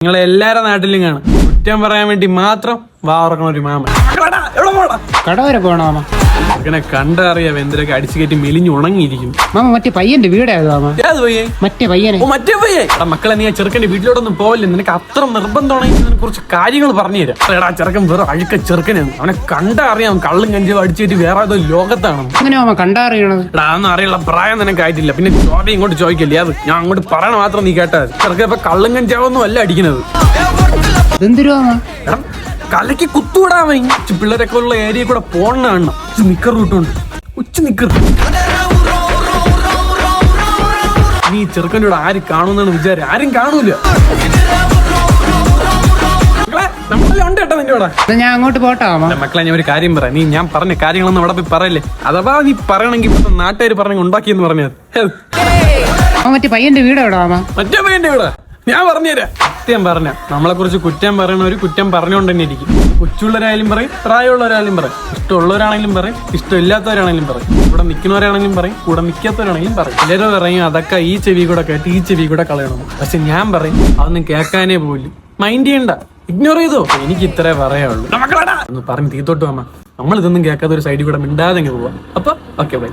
നിങ്ങളെ എല്ലാരുടെ നാട്ടിലും കാണും കുറ്റം പറയാൻ വേണ്ടി മാത്രം വാറക്കണ ഒരു മാമ. കട വരെ പോണോ മാമ? അങ്ങനെ കണ്ടറിയാം എന്തൊക്കെ അടിച്ചു കയറ്റി മെലിഞ്ഞു ഉണങ്ങിയിരിക്കും. മാമ മറ്റേ പയ്യന്റെ വീട് ഏതാ മാമ? ഏത് പയ്യൻ? മറ്റേ പയ്യനെ. ഓ മറ്റേ പയ്യൻ. എടാ മക്കളെ, നീ ആ ചെറുക്കന്റെ വീട്ടിലോട്ടൊന്നും പോവില്ല. നിനക്ക് അത്ര നിർബന്ധമാണെങ്കിൽ നിനക്ക് കുറച്ച് കാര്യങ്ങൾ പറഞ്ഞു തരാം. എടാ ചെറുക്കൻ വേറെ അഴുക്ക ചെറുക്കനാണ്. അവനെ കണ്ടറിയാം കള്ളും കഞ്ചും അടിച്ചിട്ട് വേറെ ഏതോ ലോകത്താണ്. അങ്ങനെ മാമ കണ്ടറിയണത്? എടാ അതൊന്നും അറിയുള്ള പ്രായം നിനക്ക് ആയിട്ടില്ല. പിന്നെ ചോദ്യം ഇങ്ങോട്ട് ചോദിക്കില്ലേ? അത് ഞാൻ അങ്ങോട്ട് പറയണ മാത്രം നീ കേട്ടാ. ചെറുക്കൻ ഇപ്പൊ കള്ളും കഞ്ചാവൊന്നും അല്ല അടിക്കുന്നത്. എന്തിരുവാ മാമ? എടാ കലയ്ക്ക് കുത്തുവിടാൻ പിള്ളേരൊക്കെ ഉള്ള ഏരിയ കൂടെ പോണ നിക്കർ വിട്ടുണ്ട്. ഉച്ച നിക്കർ. നീ ചെറുക്കൻ്റെ ആര് കാണുന്നാണ് വിചാരം? ആരും കാണൂല. നമ്മളെല്ലാം ഉണ്ട് കേട്ടോ നിന്റെ കൂടെ. ഞാൻ അങ്ങോട്ട് പോട്ടാ മാമ. മക്കളെ, ഞാൻ ഒരു കാര്യം പറയാം. ഞാൻ പറഞ്ഞ കാര്യങ്ങളൊന്നും അവിടെ പോയി പറയല്ലേ. അഥവാ നീ പറയണമെങ്കിൽ ഇപ്പൊ നാട്ടുകാർ പറഞ്ഞ ഉണ്ടാക്കിയെന്ന് പറഞ്ഞത്. മറ്റേ പയ്യന്റെ വീട് എവിടാ മാമ? മറ്റേ പയ്യന്റെ വീടാ. ഞാൻ പറഞ്ഞുതരാം. സത്യം പറഞ്ഞ നമ്മളെ കുറിച്ച് കുറ്റം പറയണവര് കുറ്റം പറഞ്ഞുകൊണ്ട് തന്നെ ഇരിക്കും. കൊച്ചുള്ളവരായാലും പറയും, പ്രായമുള്ളവരായാലും പറയും, ഇഷ്ടമുള്ളവരാണെങ്കിലും പറയും, ഇഷ്ടമില്ലാത്തവരാണെങ്കിലും പറയും, കൂടെ നിൽക്കുന്നവരാണെങ്കിലും പറയും, കൂടെ നിൽക്കാത്തവരാണെങ്കിലും പറയും. ചിലര് പറയും അതൊക്കെ ഈ ചെവി കൂടെ കേട്ട് ഈ ചെവി കൂടെ കളയണം. പക്ഷെ ഞാൻ പറയും അതൊന്നും കേൾക്കാനേ പോലും. മൈൻഡ് ചെയ്യണ്ട, ഇഗ്നോർ ചെയ്തോ. എനിക്ക് ഇത്രേ പറയാനുള്ളൂ. ഒന്ന് പറഞ്ഞ് തീത്തോട്ട് വന്നാ നമ്മൾ ഇതൊന്നും കേൾക്കാത്ത ഒരു സൈഡിൽ കൂടെ മിണ്ടാതെ പോവാം. അപ്പൊ ഓക്കെ ബൈ.